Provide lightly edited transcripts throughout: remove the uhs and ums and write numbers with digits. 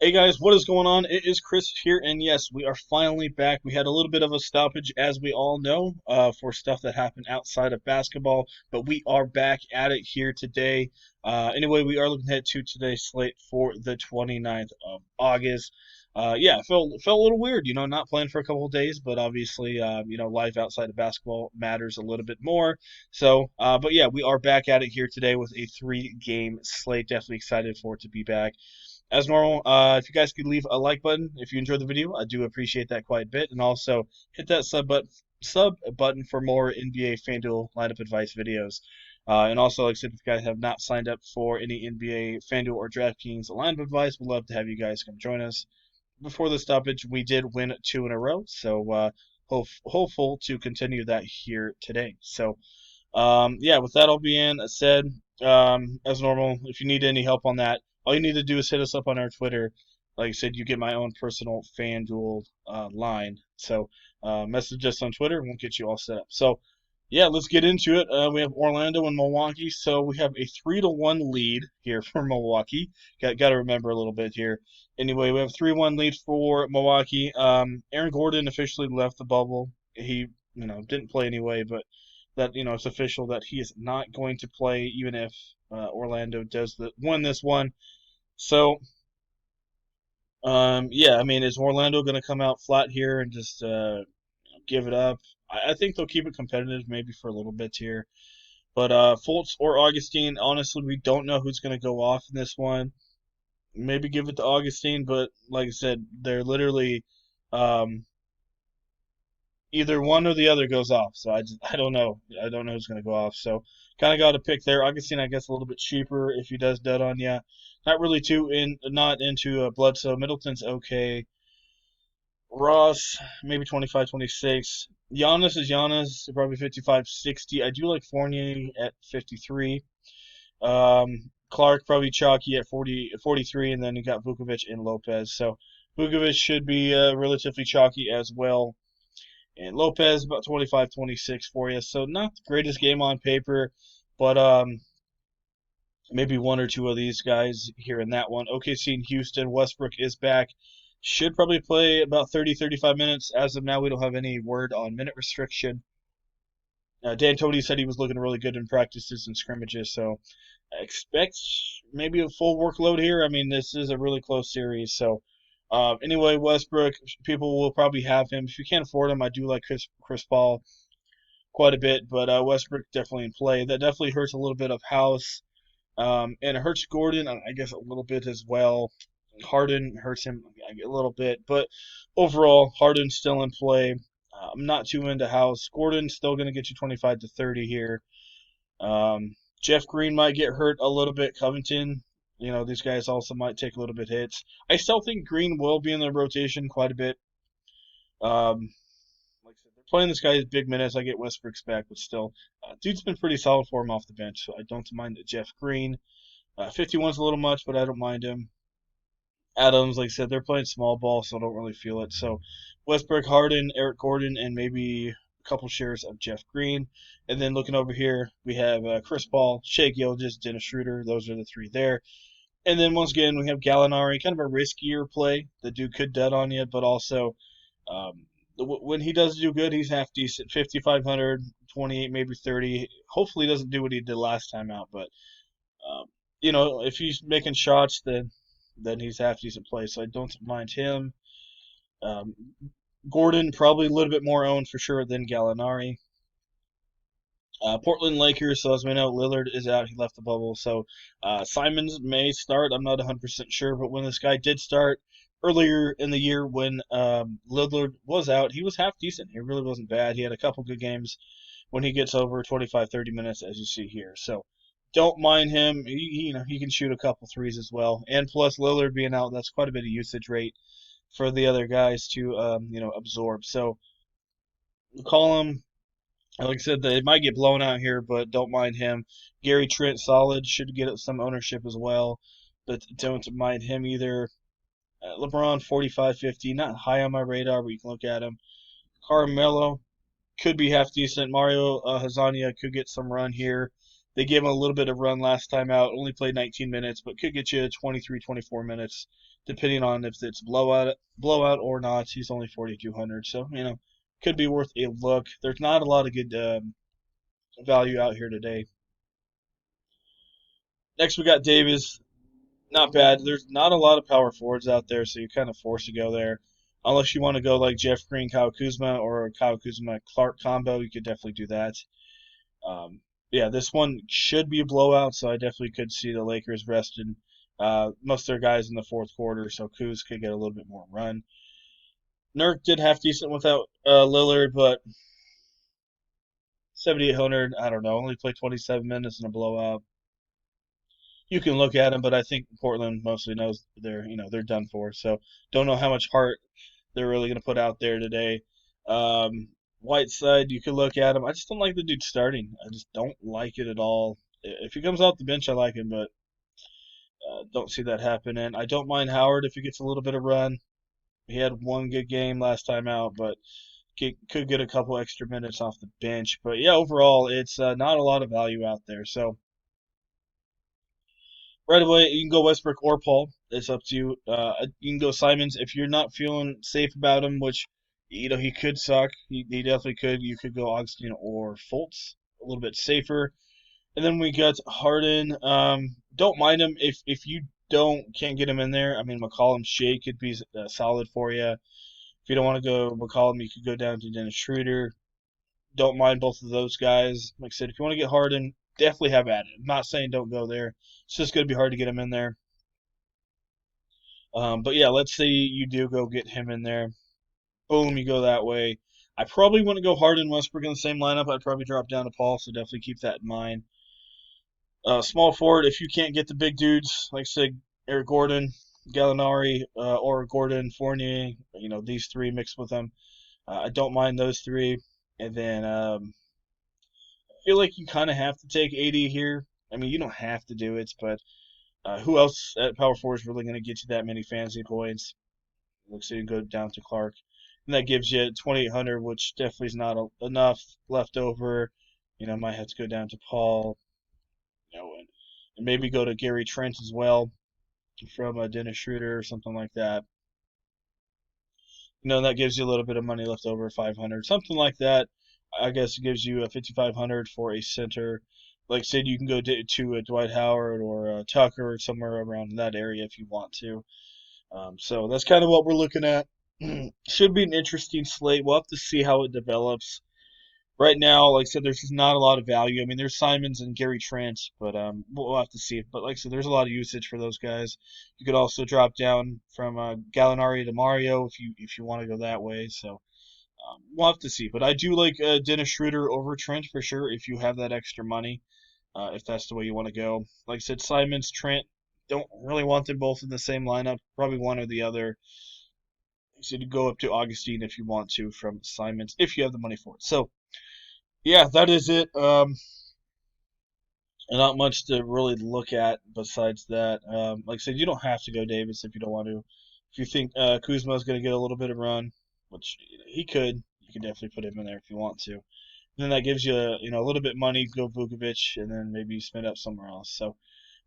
Hey guys, what is going on? It is Chris here, and yes, we are finally back. We had a little bit of a stoppage, as we all know, for stuff that happened outside of basketball, but we are back at it here today. Anyway, we are looking ahead to today's slate for the 29th of August. Yeah, it felt a little weird, not playing for a couple of days, but obviously, life outside of basketball matters a little bit more. So, but yeah, we are back at it here today with a three-game slate. Definitely excited for it to be back. As normal, if you guys could leave a like button if you enjoyed the video, I do appreciate that quite a bit. And also hit that sub button for more NBA Fanduel lineup advice videos. And also, like I said, if you guys have not signed up for any NBA Fanduel or DraftKings lineup advice, we'd love to have you guys come join us. Before the stoppage, we did win two in a row, so hopeful to continue that here today. So, yeah, with that all being said, as normal, if you need any help on that, all you need to do is hit us up on our Twitter. Like I said, you get my own personal FanDuel line. So message us on Twitter and we'll get you all set up. So yeah, let's get into it. We have Orlando and Milwaukee. So we have a 3-1 lead here for Milwaukee. Got to remember a little bit here. Anyway, we have 3-1 lead for Milwaukee. Aaron Gordon officially left the bubble. He, didn't play anyway, but that it's official that he is not going to play even if Orlando does win this one. So yeah, I mean, is Orlando going to come out flat here and just give it up? I think they'll keep it competitive maybe for a little bit here. But Fultz or Augustine, honestly, we don't know who's going to go off in this one. Maybe give it to Augustine, but like I said, they're literally um, either one or the other goes off. So I don't know. I don't know who's going to go off. So kind of got to pick there. Augustine, I guess, a little bit cheaper if he does dead on you. Not really not into Bledsoe. Middleton's okay. Ross, maybe 25, 26. Giannis is Giannis, probably 55, 60. I do like Fournier at 53. Clark probably chalky at 40, 43, and then you got Vukovic and Lopez. So Vukovic should be relatively chalky as well. And Lopez about 25, 26 for you. So not the greatest game on paper, but maybe one or two of these guys here in that one. OKC and Houston. Westbrook is back. Should probably play about 30, 35 minutes. As of now, we don't have any word on minute restriction. Dan Tony said he was looking really good in practices and scrimmages, so I expect maybe a full workload here. I mean, this is a really close series, so anyway, Westbrook, people will probably have him. If you can't afford him, I do like Chris Paul quite a bit, but Westbrook definitely in play. That definitely hurts a little bit of House, and it hurts Gordon, I guess, a little bit as well. Harden hurts him a little bit, but overall, Harden's still in play. I'm not too into House. Gordon's still going to get you 25 to 30 here. Jeff Green might get hurt a little bit. Covington, these guys also might take a little bit hits. I still think Green will be in the rotation quite a bit. Like I said, they're playing this guy's big minutes. I get Westbrook's back, but still, dude's been pretty solid for him off the bench, so I don't mind Jeff Green. 51's a little much, but I don't mind him. Adams, like I said, they're playing small ball, so I don't really feel it. So Westbrook, Harden, Eric Gordon, and maybe a couple shares of Jeff Green. And then looking over here, we have Chris Paul, Shea Gilgeous, Dennis Schroeder. Those are the three there. And then once again, we have Gallinari, kind of a riskier play. The dude could dead on you, but also when he does do good, he's half decent. 5,500, 28, maybe 30. Hopefully, he doesn't do what he did last time out, but um, if he's making shots, then he's half decent play, so I don't mind him. Um, Gordon probably a little bit more owned for sure than Gallinari. Portland Lakers, so as we know, Lillard is out. He left the bubble, so Simons may start. I'm not 100% sure, but when this guy did start earlier in the year when Lillard was out, he was half decent. He really wasn't bad. He had a couple good games when he gets over 25, 30 minutes, as you see here. So don't mind him. He can shoot a couple threes as well. And plus Lillard being out, that's quite a bit of usage rate for the other guys to absorb. So call him. Like I said, they might get blown out here, but don't mind him. Gary Trent, solid, should get some ownership as well, but don't mind him either. LeBron, 45, 50, not high on my radar, but you can look at him. Carmelo could be half decent. Mario Hezonja could get some run here. They gave him a little bit of run last time out. Only played 19 minutes, but could get you 23, 24 minutes, depending on if it's blowout or not. He's only 4,200, so could be worth a look. There's not a lot of good value out here today. Next, we got Davis. Not bad. There's not a lot of power forwards out there, so you're kind of forced to go there. Unless you want to go like Jeff Green, Kyle Kuzma, or Kyle Kuzma Clark combo, you could definitely do that. Yeah, this one should be a blowout, so I definitely could see the Lakers resting most of their guys in the fourth quarter, so Kuz could get a little bit more run. Nurk did half decent without Lillard, but 7,800, I don't know, only played 27 minutes in a blowout. You can look at him, but I think Portland mostly knows they're done for. So don't know how much heart they're really going to put out there today. Whiteside, you could look at him. I just don't like the dude starting. I just don't like it at all. If he comes off the bench, I like him, but don't see that happening. I don't mind Howard if he gets a little bit of run. He had one good game last time out, but could get a couple extra minutes off the bench. But yeah, overall, it's not a lot of value out there. So right away, you can go Westbrook or Paul. It's up to you. You can go Simons if you're not feeling safe about him, which he could suck. He definitely could. You could go Augustine or Fultz, a little bit safer. And then we got Harden. Don't mind him if you can't get him in there. I mean, McCollum Shea could be solid for you. If you don't want to go McCollum, you could go down to Dennis Schroeder. Don't mind both of those guys. Like I said, if you want to get Harden, definitely have at it. I'm not saying don't go there. It's just going to be hard to get him in there. But yeah, let's say you do go get him in there. Boom, you go that way. I probably wouldn't go Harden Westbrook in the same lineup. I'd probably drop down to Paul, so definitely keep that in mind. Small forward, if you can't get the big dudes, like I said, Eric Gordon, Gallinari, or Gordon, Fournier, these three mixed with them. I don't mind those three. And then I feel like you kind of have to take 80 here. I mean, you don't have to do it, but who else at power forward is really going to get you that many fantasy points? Looks like you can go down to Clark. And that gives you 2,800, which definitely is not enough left over. Might have to go down to Paul, and maybe go to Gary Trent as well from Dennis Schroeder or something like that. That gives you a little bit of money left over, 500, something like that. I guess it gives you a 5,500 for a center. Like I said, you can go to Dwight Howard or Tucker or somewhere around that area if you want to. So that's kind of what we're looking at. Should be an interesting slate. We'll have to see how it develops. Right now, like I said, there's just not a lot of value. I mean, there's Simons and Gary Trent, but we'll have to see. But like I said, there's a lot of usage for those guys. You could also drop down from Gallinari to Mario if you want to go that way. So we'll have to see. But I do like Dennis Schroeder over Trent for sure if you have that extra money, if that's the way you want to go. Like I said, Simons, Trent, don't really want them both in the same lineup. Probably one or the other. So you go up to Augustine if you want to from Simons, if you have the money for it. So yeah, that is it. Not much to really look at besides that. Like I said, you don't have to go Davis if you don't want to. If you think Kuzma is going to get a little bit of run, which he could, you can definitely put him in there if you want to. And then that gives you a little bit of money. Go Vukovic, and then maybe spend up somewhere else. So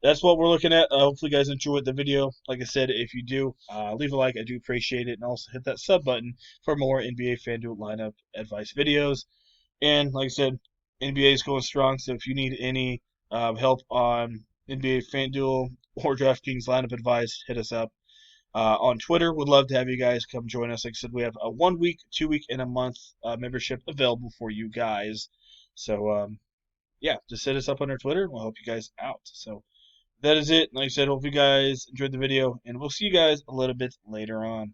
that's what we're looking at. Hopefully, you guys enjoyed the video. Like I said, if you do, leave a like. I do appreciate it, and also hit that sub button for more NBA FanDuel lineup advice videos. And like I said, NBA is going strong, so if you need any help on NBA FanDuel or DraftKings lineup advice, hit us up on Twitter. Would love to have you guys come join us. Like I said, we have a 1 week, 2 week, and a month membership available for you guys. So yeah, just hit us up on our Twitter, and we'll help you guys out. So that is it. Like I said, hope you guys enjoyed the video, and we'll see you guys a little bit later on.